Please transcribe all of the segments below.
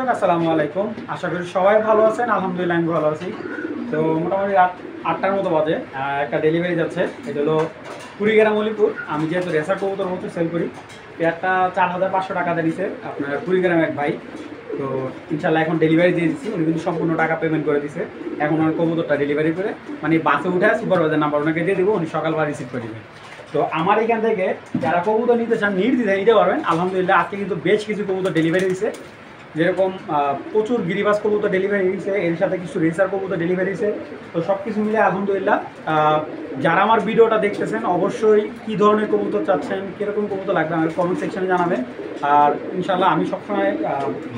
আসসালামু আলাইকুম। আশা করি সবাই ভালো আছেন। আলহামদুলিল্লাহ আমি ভালো আছি। তো মোটামুটি রাত 8টার মতো বাজে, একটা ডেলিভারি যাচ্ছে। এটা হলো কুড়িগ্রাম অলিপুর। আমি যেহেতু রেসার কবুতর সেল করি, পেয়ারটা 4,500 টাকাতে নিছে আপনার কুড়িগ্রামের এক ভাই। তো ইনশাল্লাহ এখন ডেলিভারি দিয়ে দিচ্ছি। উনি কিন্তু সম্পূর্ণ টাকা পেমেন্ট করে দিছে। এখন ওনার কবুতরটা ডেলিভারি করে মানে বাসে উঠে সুপারভাইজার নাম্বার ওনাকে দিয়ে দেবো, উনি সকালবেলা রিসিভ করে দেবেন। তো আমার এখান থেকে যারা কবুতর নিতে চান নির্দ্বিধায় নিতে পারবেন। আলহামদুলিল্লাহ আজকে কিন্তু বেশ কিছু কবুতর ডেলিভারি দিয়েছে, যেরকম প্রচুর গিরিবাস কবুতর ডেলিভারি দিয়েছে, এর সাথে কিছু রেসার কবুতর ডেলিভারি দিয়েছে। তো সব কিছু মিলে আলহামদুলিল্লাহ যারা আমার ভিডিওটা দেখতেছেন অবশ্যই কী ধরনের কবুতর চাচ্ছেন, কীরকম কবুতর লাগবে আমাকে কমেন্ট সেকশনে জানাবেন। আর ইনশাল্লাহ আমি সবসময়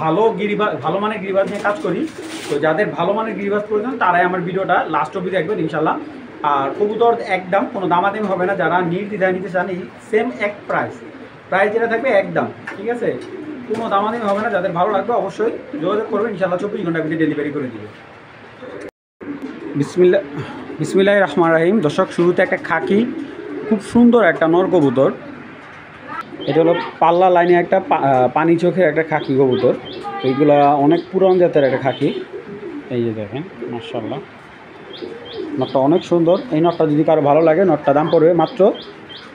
ভালো মানের গিরিবাস নিয়ে কাজ করি। তো যাদের ভালো মানের গিরিবাস প্রয়োজন তারাই আমার ভিডিওটা লাস্ট অবধি দেখবেন ইনশাল্লাহ। আর কবুতর একদম কোনো দামাদামি হবে না, যারা নির্দ্বিধায় নিতে চান এই সেম এক প্রাইস যেটা থাকবে একদম, ঠিক আছে? কোনো দামাদামি হবে না। যাদের ভালো লাগবে অবশ্যই যোগাযোগ করবেন, ইনশাআল্লাহ 24 ঘন্টার ভিতরে ডেলিভারি করে দিবে। বিসমিল্লাহির রহমানির রহিম। দর্শক, শুরুতে একটা খাকি, খুব সুন্দর একটা নর কবুতর। এটা হলো পাল্লা লাইনে একটা পানি চোখের একটা খাকি কবুতর। এইগুলা অনেক পুরান জাতের একটা খাকি। এই যে দেখেন, মাশাআল্লাহ নটটা অনেক সুন্দর। এই নটটা যদি কারো ভালো লাগে, নটটা দাম পড়বে মাত্র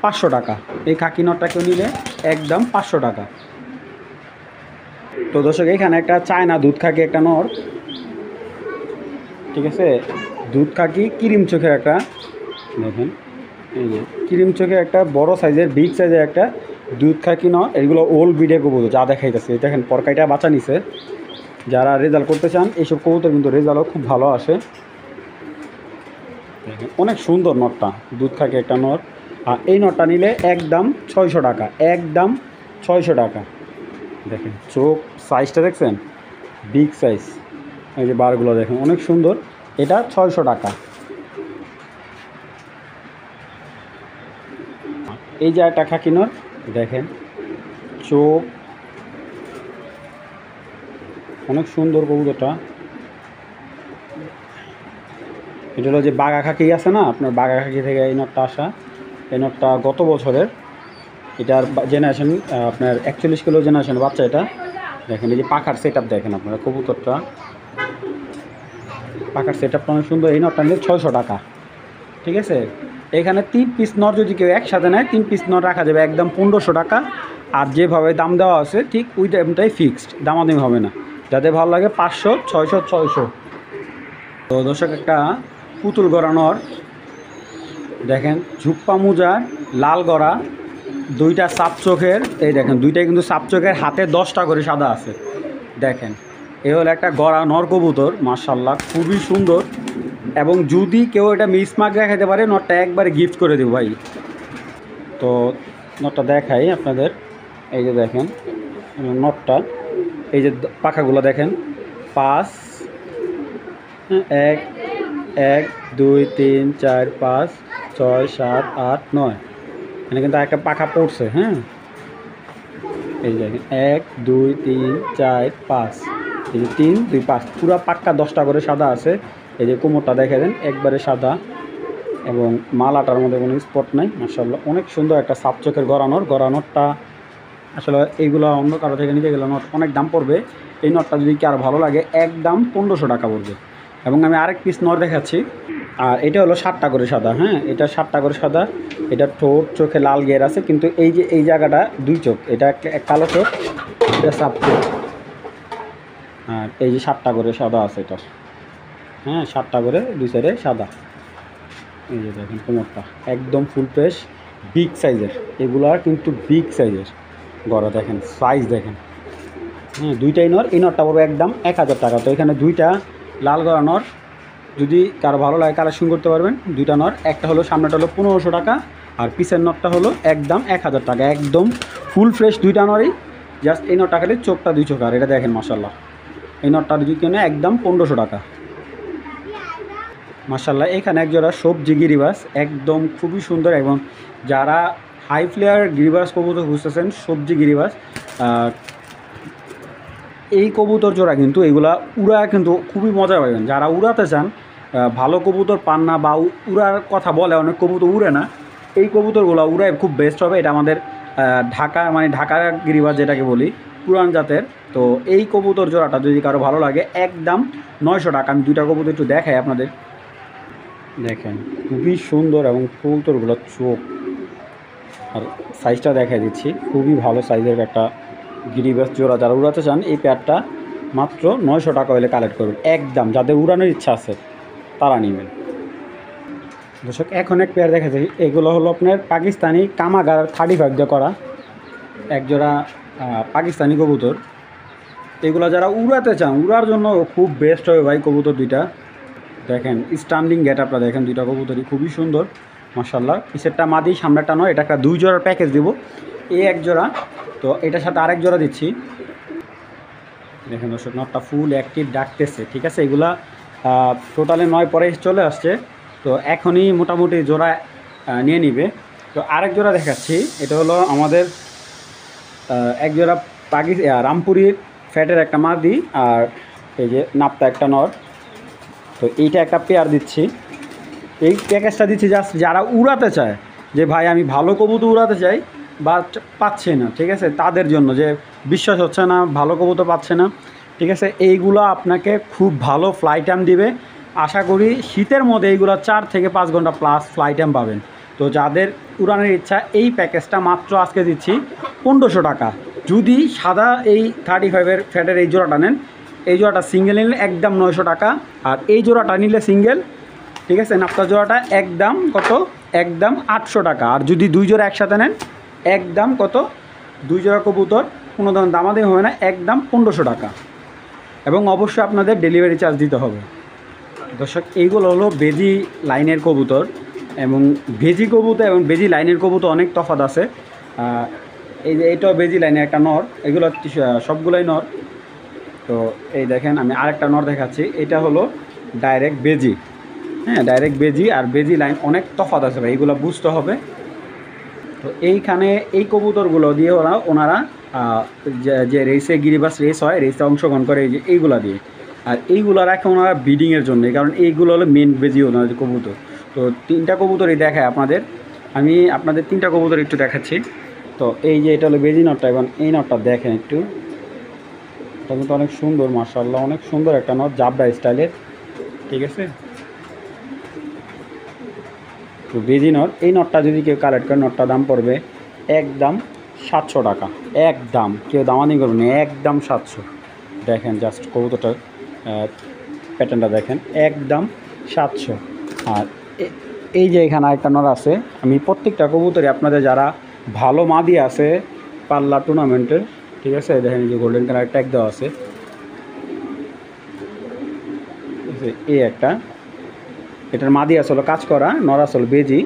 500 টাকা। এই খাকি নটটা কেউ নিলে একদম 500 টাকা। তো দর্শক, এখানে একটা চায়না দুধ খাকি একটা নর, ঠিক আছে? দুধ খাকি ক্রিম চোখের একটা, দেখেন এই যে ক্রিম চোখের একটা বড় সাইজের বিগ সাইজের একটা দুধ খাকি নর। এগুলো ওল্ড ব্রিডের কবুতর যা দেখাইতেছে। দেখেন পরকাইটা বাঁচা নিছে। যারা রেজাল্ট করতে চান এইসব কবুতর কিন্তু রেজাল্টও খুব ভালো আসে। দেখেন অনেক সুন্দর নরটা, দুধ খাকি একটা নর। আর এই নরটা নিলে একদম 600 টাকা, একদম 600 টাকা। দেখেন চোখ সাইজটা দেখছেন, বিগ সাইজ। এই যে বারগুলো দেখেন অনেক সুন্দর। এটা 600 টাকা। এই যে একটা খাকি নর, দেখেন চোখ অনেক সুন্দর কবুতরটা। এটা হলো যে বাঘা খাকি আছে না, আপনার বাঘা খাকি থেকে এই নটটা আসা। এই নটটা গত বছরের, এটার জেনারেশন আপনার 41 কিলো জেনারেশনের বাচ্চা এটা। দেখেন এই যে পাখার সেট আপ দেখেন আপনারা, কবুতরটা পাখার সেট আপটা অনেক সুন্দর। এই নটটা নিলে 600 টাকা, ঠিক আছে? এখানে 3 পিস নট যদি কেউ একসাথে নেয় 3 পিস নট রাখা যাবে একদম 1500 টাকা। আর যেভাবে দাম দেওয়া আছে ঠিক ওই দামটাই ফিক্সড, দামাদামি হবে না। যাদের ভালো লাগে 500, 600, 600। তো দর্শক, একটা পুতুল গড়া নর দেখেন, ঝুপ্পা মুজার, লাল গড়া, দুইটা সাপ চোখের। এই দেখেন দুইটাই কিন্তু সাপ চোখের, হাতে 10টা করে সাদা আছে। দেখেন এ হলো একটা গড়া নর কবুতর, মাশাআল্লাহ খুবই সুন্দর। এবং যদি কেউ এটা মিসমার্ক দেখাতে পারে, নটটা একবারে গিফট করে দেবো ভাই। তো নটটা দেখাই আপনাদের। এই যে দেখেন নটটা, এই যে পাখাগুলো দেখেন, 5, 1, 1, 2, 3, 4, 5, 6, 7, 8, 9। এখানে কিন্তু একটা পাখা পড়ছে। হ্যাঁ, এই যে দেখেন 1, 2, 3, 4, 5, এই যে 3, 2, 5, পুরো পাক্কা 10টা করে সাদা আছে। এই যে কোমরটা দেখে দেন, একবারে সাদা এবং মালাটার মধ্যে কোনো স্পট নাই। মাশাআল্লাহ অনেক সুন্দর একটা সাপ চোখের গড়ানোরটা। আসলে এইগুলো অন্য কারো থেকে নিতে গেলে নট অনেক দাম পড়বে। এই নটটা যদি কি আরও ভালো লাগে একদম 1500 টাকা পড়বে। এবং আমি আরেক পিস নট দেখাচ্ছি। আর এটা হলো 7টা করে সাদা। হ্যাঁ, এটা 7টা করে সাদা। এটা ঠোঁট চোখে লাল গের আছে, কিন্তু এই যে এই জায়গাটা 2 চোখ, এটা কালো চোখ, এটা সাপ চোখ। আর এই যে 7টা করে সাদা আছে এটা। হ্যাঁ, 7টা করে 2 সাইডে সাদা। এই যে দেখেন কোমরটা একদম ফুল ফ্রেশ, বিগ সাইজের। এগুলা কিন্তু বিগ সাইজের গড়া, দেখেন সাইজ দেখেন। হ্যাঁ, দুইটাই নর। এই নরটা পড়বে একদম 1000 টাকা। তো এখানে দুইটা লাল গড়া নর, যদি কারো ভালো লাগে কালেকশন করতে পারবেন। দুইটা নর, একটা হলো সামনেটা হলো 1500 টাকা, আর পিছের নরটা হলো একদম 1000 টাকা। একদম ফুল ফ্রেশ দুইটা নরই। জাস্ট এই নরটা খালি চোখটা 2 চোখ। আর এটা দেখেন মাশাআল্লাহ, এই নরটা যদি কেনে একদম 1500 টাকা। মাশাআল্লাহ এখানে একজোড়া সবজি গিরিবাস, একদম খুবই সুন্দর। এবং যারা হাই ফ্লেয়ার গিরিবাস কবুতর খুঁজতেছেন, সবজি গিরিবাস, এই কবুতর জোড়া কিন্তু এগুলা উড়া কিন্তু খুবই মজা পাবেন। যারা উড়াতে চান, ভালো কবুতর পান না বা উড়ার কথা বলে অনেক কবুতর উড়ে না, এই কবুতরগুলো উড়ায় খুব বেস্ট হবে। এটা আমাদের ঢাকা, মানে ঢাকার গিরিবাস যেটাকে বলি, পুরান জাতের। তো এই কবুতর জোড়াটা যদি কারো ভালো লাগে একদম 900 টাকা। আমি দুইটা কবুতর একটু দেখাই আপনাদের, দেখেন খুবই সুন্দর এবং কবুতরগুলোর চোখ আর সাইজটা দেখাই দিচ্ছি, খুবই ভালো সাইজের একটা গিরিবাস জোড়া। যারা উড়াতে চান এই পেয়ারটা মাত্র 900 টাকা হলে কালেক্ট করবেন একদম, যাদের উড়ানোর ইচ্ছা আছে তারা নেবেন। দর্শক এখন এক পেয়ার দেখা যায়, এগুলো হলো আপনার পাকিস্তানি কামাগার 35 দিয়ে করা একজোড়া পাকিস্তানি কবুতর। এগুলো যারা উড়াতে চান উড়ার জন্য খুব বেস্ট হবে ভাই কবুতর দুইটা। দেখেন স্ট্যান্ডিং গেট আপটা দেখেন, দুইটা কবুতরই খুবই সুন্দর মাশাআল্লাহ। পিছেরটা মাদি সামনেরটা নয়, এটা একটা 2 জোড়ার প্যাকেজ দিব, এই এক জোড়া, তো এটার সাথে আরেক জোড়া দিচ্ছি। দেখেন দর্শক নটটা ফুল অ্যাক্টিভ ডাকতেছে, ঠিক আছে। এগুলা টোটালে 9 পরে চলে আসছে, তো এখনই মোটামুটি জোড়া নিয়ে নিবে। তো আরেক জোড়া দেখাচ্ছি, এটা হলো আমাদের এক জোড়া রামপুরির ফ্যাটের একটা মাদি, আর এই যে নাপ্তা একটা নর। তো এইটা একটা পেয়ার দিচ্ছি, এই প্যাকেজটা দিচ্ছি জাস্ট যারা উড়াতে চায়, যে ভাই আমি ভালো কবুতর উড়াতে চাই বাট পাচ্ছি না, ঠিক আছে, তাদের জন্য, যে বিশ্বাস হচ্ছে না ভালো কবুতর পাচ্ছে না, ঠিক আছে। এইগুলো আপনাকে খুব ভালো ফ্লাই টাইম দিবে। আশা করি শীতের মধ্যে এইগুলো 4 থেকে 5 ঘন্টা প্লাস ফ্লাই টাইম পাবেন। তো যাদের উড়ানোর ইচ্ছা এই প্যাকেজটা মাত্র আজকে দিচ্ছি 1500 টাকা। যদি সাদা এই 35-এর ফ্যাটের এই জোড়াটা নেন, এই জোড়াটা সিঙ্গেল নিলে একদম 900 টাকা, আর এই জোড়াটা নিলে সিঙ্গেল, ঠিক আছে, নাপ্তা জোড়াটা একদম কত, একদম 800 টাকা। আর যদি 2 জোড়া একসাথে নেন একদম কত, 2 জোড়া কবুতর কোনো ধরনের দামাদামি হবে না, একদম 1500 টাকা, এবং অবশ্যই আপনাদের ডেলিভারি চার্জ দিতে হবে। দর্শক এইগুলো হলো বেজি লাইনের কবুতর, এবং বেজি কবুতর এবং বেজি লাইনের কবুতর অনেক তফাৎ আছে। এই যে এইটাও বেজি লাইনের একটা নর, এগুলো সবগুলোই নর। তো এই দেখেন আমি আরেকটা নর দেখাচ্ছি, এটা হলো ডাইরেক্ট বেজি, হ্যাঁ ডাইরেক্ট বেজি আর বেজি লাইন অনেক তফাৎ আছে ভাই, এইগুলো বুঝতে হবে। তো এইখানে এই কবুতরগুলো দিয়ে ওনারা যে রেসে গিরিবাস রেস হয়, রেসে অংশগ্রহণ করে এই যে এইগুলা দিয়ে, আর এইগুলো রাখে ওনারা ব্রিডিংয়ের জন্য, কারণ এইগুলো হলো মেন বেজি ওনাদের কবুতর। তো 3টা কবুতরই দেখায় আপনাদের, আমি আপনাদের 3টা কবুতর একটু দেখাচ্ছি। তো এই যে এটা হলো বেজি নটটা, এবং এই নটটা দেখেন একটু, এটা কিন্তু অনেক সুন্দর মাশাআল্লাহ, অনেক সুন্দর একটা নট, জাবডা স্টাইলের, ঠিক আছে। তো বেজি নট, এই নটটা যদি কেউ কালেক্ট করে নটটা দাম পড়বে একদম 700 টাকা, একদম কেউ দামানি করবে না, একদম 700। দেখেন জাস্ট কবুতরটার প্যাটার্নটা দেখেন, একদম 700। আর এই যে এখানে একটা নর আছে, আমি প্রত্যেকটা কবুতরই আপনাদের যারা ভালো মাদি আছে পাল্লা টুর্নামেন্টের, ঠিক আছে, দেখেন এই যে গোল্ডেন কালার ট্যাগ দেওয়া আছে, এই একটা, এটার মাদি আসলে কাজ করা, নর আসল বেজি,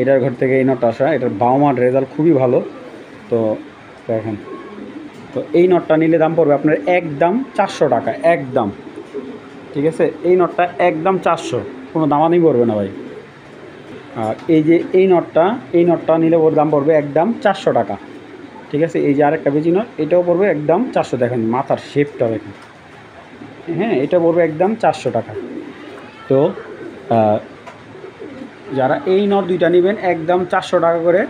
এটার ঘর থেকে এই নটটা আসা, এটার বাউমার রেজাল্ট খুবই ভালো। তো দেখেন, তো এই নটটা নিলে দাম পড়বে আপনার একদম 400 টাকা, একদম, ঠিক আছে। এই নটটা একদম 400, কোনো দামাদামি পড়বে না ভাই। আর এই যে এই নটটা নিলে ওর দাম পড়বে একদম 400 টাকা, ঠিক আছে। এই যে আরেকটা বেজি নট, এটাও পড়বে একদম 400, দেখেন মাথার শেপটা দেখেন, হ্যাঁ এটা পড়বে একদম 400 টাকা। তো যারা এই নট দুইটা নেবেন একদম 400 টাকা করে,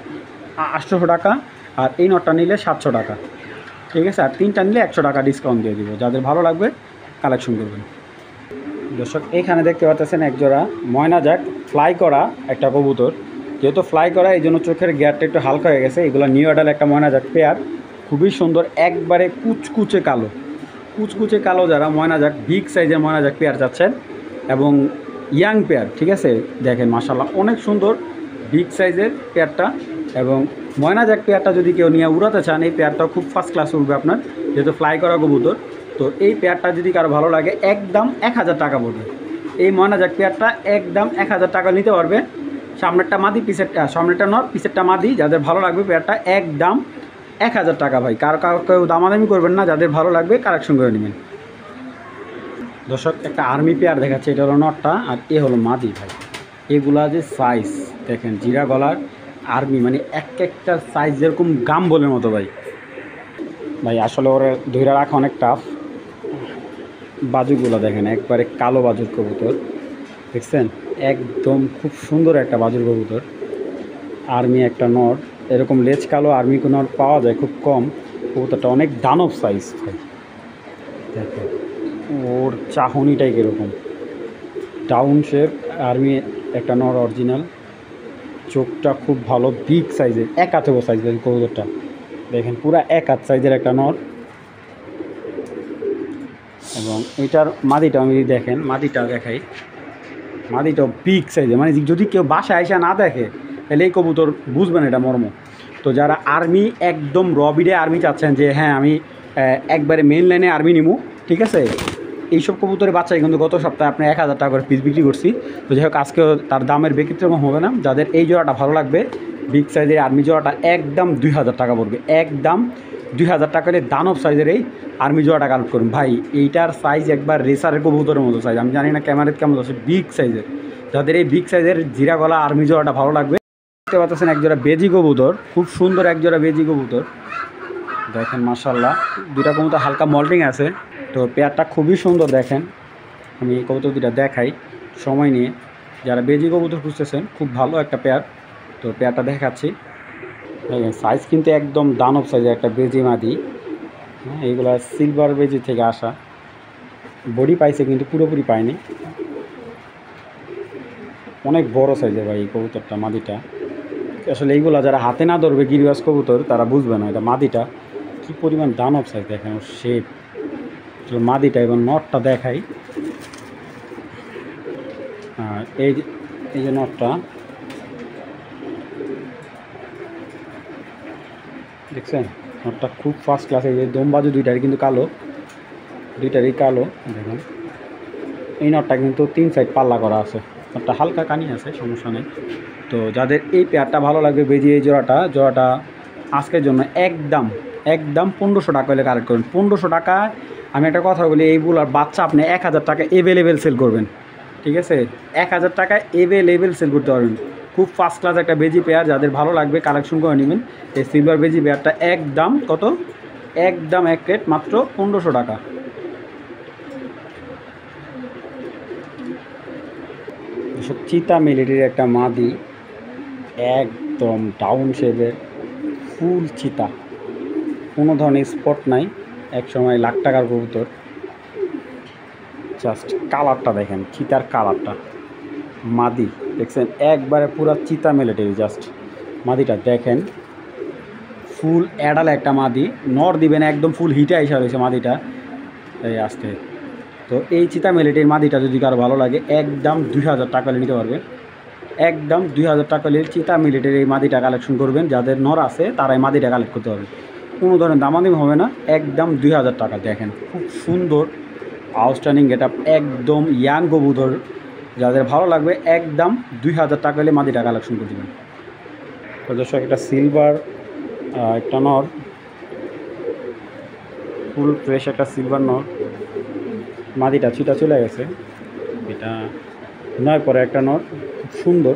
800 টাকা, আর এই নটটা নিলে 700 টাকা, ঠিক আছে। আর 3টা নিলে 100 টাকা ডিসকাউন্ট দিয়ে দিব, যাদের ভালো লাগবে কালেকশন করবেন। দর্শক এখানে দেখতে পাচ্ছেন একজোড়া ময়না জ্যাক ফ্লাই করা একটা কবুতর, যেহেতু ফ্লাই করা এই জন্য চোখের গিয়ারটা একটু হালকা হয়ে গেছে। এগুলো নিউ অ্যাডাল একটা ময়না জ্যাক পেয়ার, খুবই সুন্দর, একবারে কুচকুচে কালো, কুচকুচে কালো। যারা ময়না জ্যাক বিগ সাইজের ময়না জ্যাক পেয়ার যাচ্ছেন এবং ইয়াং পেয়ার, ঠিক আছে, দেখেন মাশাআল্লাহ অনেক সুন্দর বিগ সাইজের পেয়ারটা। এবং ময়না জ্যাক পেয়ারটা যদি কেউ নিয়ে উড়াতে চান, এই পেয়ারটাও খুব ফার্স্ট ক্লাস উঠবে আপনার, যেহেতু ফ্লাই করা কবুতর। তো এই পেয়ারটা যদি কারো ভালো লাগে একদম 1000 টাকা পড়বে। এই ময়না জ্যাক পেয়ারটা একদম 1000 টাকা নিতে পারবে। সামনেরটা মাদি, সামনেরটা নর, পিছেরটা মাদি। যাদের ভালো লাগবে পেয়ারটা একদম 1000 টাকা ভাই, কেউ দামাদামি করবেন না, যাদের ভালো লাগবে কালেকশন করে নেবেন। দর্শক একটা আর্মি পেয়ার দেখাচ্ছে, এটা হলো নটটা আর এ হলো মাদি ভাই। এগুলা যে সাইজ দেখেন, জিরা গলার আর্মি, মানে একটা সাইজ যেরকম গাম বলের মতো ভাই। ভাই আসলে ওরা ধরে রাখা অনেক টাফ। বাজুগুলো দেখেন, একবারে কালো বাজুর কবুতর, দেখছেন, একদম খুব সুন্দর একটা বাজুর কবুতর। আর্মি একটা নট, এরকম লেজ কালো আর্মি নট পাওয়া যায় খুব কম। কবুতরটা অনেক দানব সাইজ ভাই, দেখো ওর চাহনিটাই কীরকম, ডাউন শেপ আর্মি একটা নর অরিজিনাল, চোখটা খুব ভালো বিগ সাইজের, এক হাতে সাইজের কবুতরটা দেখেন, পুরা এক হাত সাইজের একটা নর। এবং এটার মাদিটা আমি দেখেন, মাদিটা দেখাই, মাদিটাও বিগ সাইজের, মানে যদি কেউ বাসায় এসে না দেখে তাহলে এই কবুতর বুঝবেন এটা মর্ম। তো যারা আর্মি একদম রবিডে আর্মি চাচ্ছেন যে হ্যাঁ আমি একবারে মেন লাইনে আর্মি নিমু, ঠিক আছে, এইসব কবুতরের বাচ্চাই কিন্তু গত সপ্তাহে আপনি 1000 টাকা করে পিস বিক্রি করছি। তো যাই হোক আজকেও তার দামের ব্যতিক্রম হবে না। যাদের এই জোড়াটা ভালো লাগবে বিগ সাইজের আর্মি জোড়াটা একদম 2000 টাকা পড়বে, একদম 2000 টাকা করে দানব সাইজের এই আর্মি জোড়াটা কালেক্ট করুন ভাই। এইটার সাইজ একবার রেসারের কবুতরের মতো সাইজ, আমি জানি না ক্যামেরাতে কেমন আছে, বিগ সাইজের। যাদের এই বিগ সাইজের জিরা গলা আর্মি জোড়াটা ভালো লাগবে, দেখতে পাচ্ছেন একজোড়া বেজি কবুতর, খুব সুন্দর একজোড়া বেজি কবুতর দেখেন, মাশাআল্লাহ। দুটা কবুতর হালকা মল্টিং আছে, তো পেয়ারটা খুবই সুন্দর দেখেন। আমি এই কবুতর দুটা দেখাই সময় নিয়ে, যারা বেজি কবুতর খুঁজতেছেন খুব ভালো একটা পেয়ার, তো পেয়ারটা দেখাচ্ছি। সাইজ কিন্তু একদম দানব সাইজের একটা বেজি মাদি, হ্যাঁ এইগুলা সিলভার বেজি থেকে আসা, বডি পাইছে কিন্তু পুরোপুরি পায়নি, অনেক বড় সাইজের ভাই এই কবুতরটা মাদিটা। আসলে এইগুলা যারা হাতে না ধরবে গিরিবাজ কবুতর তারা বুঝবে না এটা মাদিটা কী পরিমাণ দানব সাইজ দেখেন ওর শেপ। মাদিটা এবং নটটা দেখাই, আর এই যে নটটা দেখছেন, নটটা খুব ফার্স্ট ক্লাস। এই যে দমবাজু দুইটারই কিন্তু কালো, দুইটারই কালো দেখুন। এই নটটা কিন্তু 3 সাইড পাল্লা করা আছে, নটটা হালকা কানি আছে, সমস্যা নেই। তো যাদের এই পেয়ারটা ভালো লাগবে বেজি এই জোড়াটা আজকের জন্য একদম 1500 টাকা হলে কালেক্ট করবেন। 1500 টাকা, আমি একটা কথা বলি, এইগুলোর বাচ্চা আপনি 1000 টাকা এভেলেবেল সেল করবেন, ঠিক আছে, 1000 টাকা এভেলেবেল সেল করতে পারবেন। খুব ফার্স্ট ক্লাস একটা বেজি পেয়ার, যাদের ভালো লাগবে কালেকশন করে নেবেন। এই সিলভার বেজি পেয়ারটা একদম কত, একদম এক রেট মাত্র 1500 টাকা। চিতা মিলিটারির একটা মাদি, একদম ডাউন শেপের ফুল চিতা, কোনো ধরনের স্পট নাই, এক সময় লাখ টাকার কবুতর। জাস্ট কালারটা দেখেন, চিতার কালারটা, মাদি দেখছেন একবারে পুরা চিতা মিলিটারি। জাস্ট মাদিটা দেখেন, ফুল অ্যাডাল একটা মাদি, নর দিবেন একদম ফুল হিটে আইসা রয়েছে মাদিটা এই আসতে। তো এই চিতা মিলিটারির মাদিটা যদি কারো ভালো লাগে একদম 2000 টাকা নিতে পারবেন, একদম 2000 টাকা চিতা মিলিটারি এই মাদিটা কালেকশন করবেন। যাদের নর আছে তারাই মাদিটা কালেক্ট করতে পারবে, কোনো ধরনের দামাদামি হবে না, একদম 2000 টাকা। দেখেন খুব সুন্দর আউটস্ট্যান্ডিং এটা, একদম ইয়াং কবুতর, যাদের ভালো লাগবে একদম 2000 টাকা হলে মাদিটা কালেকশন করে দেবেন। তো দর্শক একটা সিলভার একটা নর, ফুল ফ্রেশ একটা সিলভার নর, মাদিটা চিটা চলে গেছে, এটা নয় পরে একটা নর, খুব সুন্দর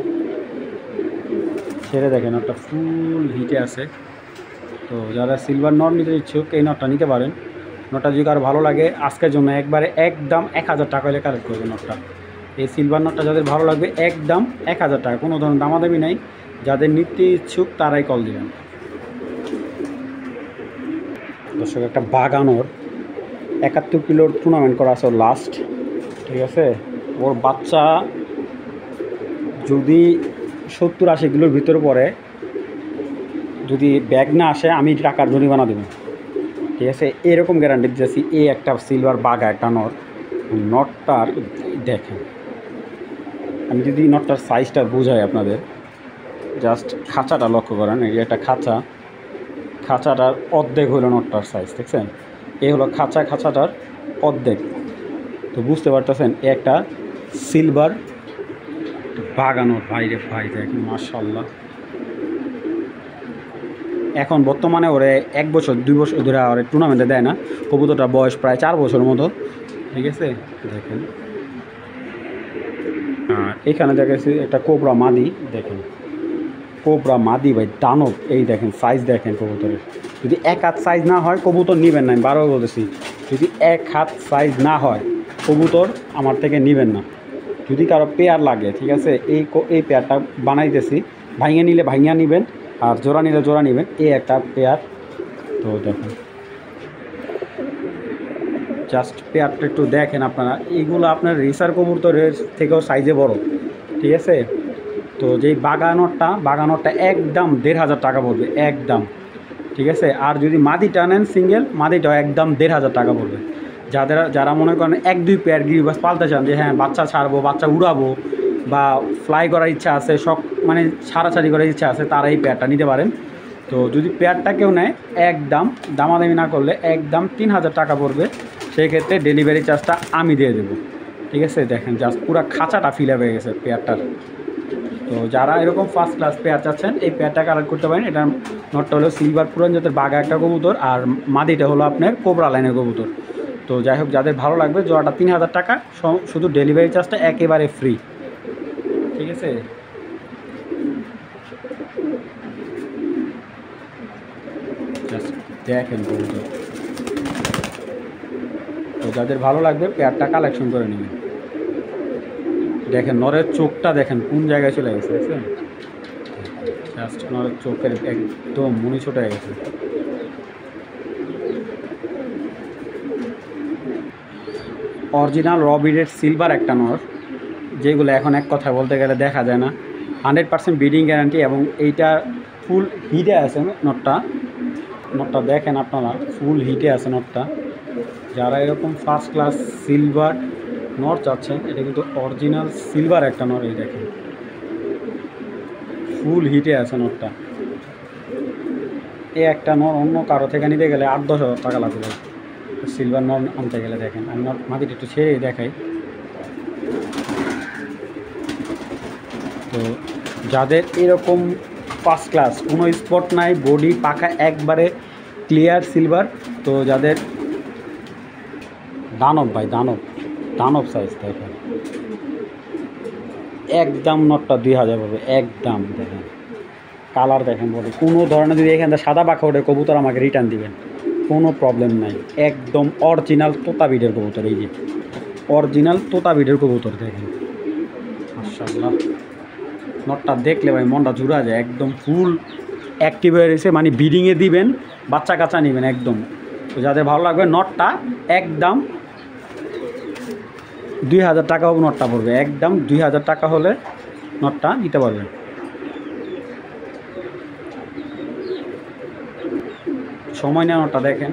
ছেড়ে দেখেন, নটটা ফুল হিটে আছে। তো যারা সিলভার নট নিতে ইচ্ছুক এই নটটা নিতে পারেন। নটটা যদি কারো ভালো লাগে আজকের জন্য একবারে একদম 1000 টাকা হলে কালেক্ট করবে নটটা। এই সিলভার নটটা যাদের ভালো লাগবে একদম 1000 টাকা, কোনো ধরনের দামাদামি নাই। যাদের নিতে ইচ্ছুক তারাই কল দেবেন। দর্শক একটা বাগানোর 71 কিলোর টুর্নামেন্ট করা আছে ওর লাস্ট, ঠিক আছে, ওর বাচ্চা যদি 70-80 কিলোর ভিতরে পড়ে, যদি ব্যাগ না আসে আমি টাকার জরিমানা দেবো, ঠিক আছে, এরকম গ্যারান্টি দিয়েছি। এই একটা সিলভার বাঘা একটা নটটার দেখেন, আমি যদি নটটার সাইজটা বোঝাই আপনাদের, জাস্ট খাঁচাটা লক্ষ্য করেন, এই একটা খাঁচাটার অর্ধেক হলো নটটার সাইজ, দেখছেন, এই হলো খাঁচাটার অর্ধেক। তো বুঝতে পারতেছেন একটা সিলভার বাগানোর ভাইরে ভাই, দেখেন মাশাআল্লাহ। এখন বর্তমানে ওরে 1 বছর 2 বছর ধরে ওরে টুর্নামেন্টে দেয় না, কবুতরটার বয়স প্রায় 4 বছরের মতো, ঠিক আছে। দেখেন এখানে দেখেছি একটা কোবরা মাদি, দেখেন কোবরা মাদি ভাই দানব। এই দেখেন সাইজ দেখেন কবুতরের, যদি 1 হাত সাইজ না হয় কবুতর নেবেন না, আমি বারবার বলতেছি, যদি 1 হাত সাইজ না হয় কবুতর আমার থেকে নেবেন না। যদি কারো পেয়ার লাগে, ঠিক আছে, এই পেয়ারটা বানাইতেছি, ভাঙিয়ে নিলে ভাঙিয়ে নেবেন, আর জোড়া নিলে জোড়া নেবেন, এই একটা পেয়ার। তো দেখুন জাস্ট পেয়ারটা একটু দেখেন আপনারা, এইগুলো আপনার রেসার কবুতরের থেকেও সাইজে বড়, ঠিক আছে। তো যেই বাগানোরটা একদম 1,500 টাকা পড়বে একদম, ঠিক আছে। আর যদি মাদিটা নেন সিঙ্গেল, মাদিটাও একদম 1,500 টাকা পড়বে। যারা মনে করেন 1-2 পেয়ার গিরিবাস পালতে চান, যে হ্যাঁ বাচ্চা ছাড়বো, বাচ্চা উড়াবো বা ফ্লাই করার ইচ্ছা আছে, মানে ছাড়াছাড়ি করার ইচ্ছা আছে, তারা এই পেয়ারটা নিতে পারেন। তো যদি পেয়ারটা কেউ নেয় একদম দামাদামি না করলে একদম 3,000 টাকা পড়বে। সেই ক্ষেত্রে ডেলিভারি চার্জটা আমি দিয়ে দেবো, ঠিক আছে। দেখেন জাস্ট পুরো খাঁচাটা ফিল আপ হয়ে গেছে পেয়ারটার। তো যারা এরকম ফার্স্ট ক্লাস পেয়ার চাচ্ছেন এই পেয়ারটা কালেক্ট করতে পারেন। এটার নটটা হলো সিলভার পুরান জাতের বাঘা একটা কবুতর, আর মাদিটা হলো আপনার কোবরা লাইনের কবুতর। তো যাই হোক, যাদের ভালো লাগবে, জোড়াটা 3,000 টাকা, শুধু ডেলিভারি চার্জটা একেবারে ফ্রি, ঠিক আছে। দেখেন কবুতর, তো যাদের ভালো লাগবে পেয়ারটা কালেকশন করে নেবেন। দেখেন নরের চোখটা দেখেন কোন জায়গায় চলে গেছে, দেখছেন? জাস্ট নরের চোখের একদম মনি ছোট হয়ে গেছে। অরিজিনাল রবিডেড সিলভার একটা নর, যেগুলো এখন এক কথা বলতে গেলে দেখা যায় না। 100% ব্রিডিং গ্যারান্টি, এবং এইটা ফুল হিটে আছে নটটা দেখেন আপনারা, ফুল হিটে আছে নটটা। যারা এরকম ফার্স্ট ক্লাস সিলভার নর চাচ্ছেন, এটা কিন্তু অরিজিনাল সিলভার একটা নর। এই দেখেন ফুল হিটে আছে নরটা। এই একটা নর অন্য কারো থেকে নিতে গেলে 8-10 হাজার টাকা লাগবে সিলভার নর আনতে গেলে। দেখেন আমি নর মাটিটা একটু ছেড়েই দেখাই। তো যাদের এরকম ফার্স্ট ক্লাস, কোনো স্পট নাই, বডি পাকা একবারে ক্লিয়ার সিলভার, তো যাদের দানব ভাই, দানব সাইজ দেখেন, একদম নটটা 2,000 পাবে একদম। দেখেন কালার দেখেন, বডি কোনো ধরনের যদি এখান থেকে সাদা পাখা ওঠে কবুতর আমাকে রিটার্ন দিবেন, কোনো প্রবলেম নাই। একদম অরিজিনাল তোতা বিডের কবুতর, এই যে অরিজিনাল তোতা বিডের কবুতর দেখেন, মাশাআল্লাহ। নটটা দেখলে ভাই মনটা জুড়া যায়, একদম ফুল অ্যাক্টিভ হয়ে রয়েছে, মানে ব্রিডিংয়ে দিবেন, বাচ্চা কাচ্চা নেবেন একদম। তো যাদের ভালো লাগবে নটটা একদম 2,000 টাকা হবে, নটটা পড়বে একদম 2,000 টাকা হলে নটটা নিতে পারবেন। সময় নেওয়া নটটা দেখেন।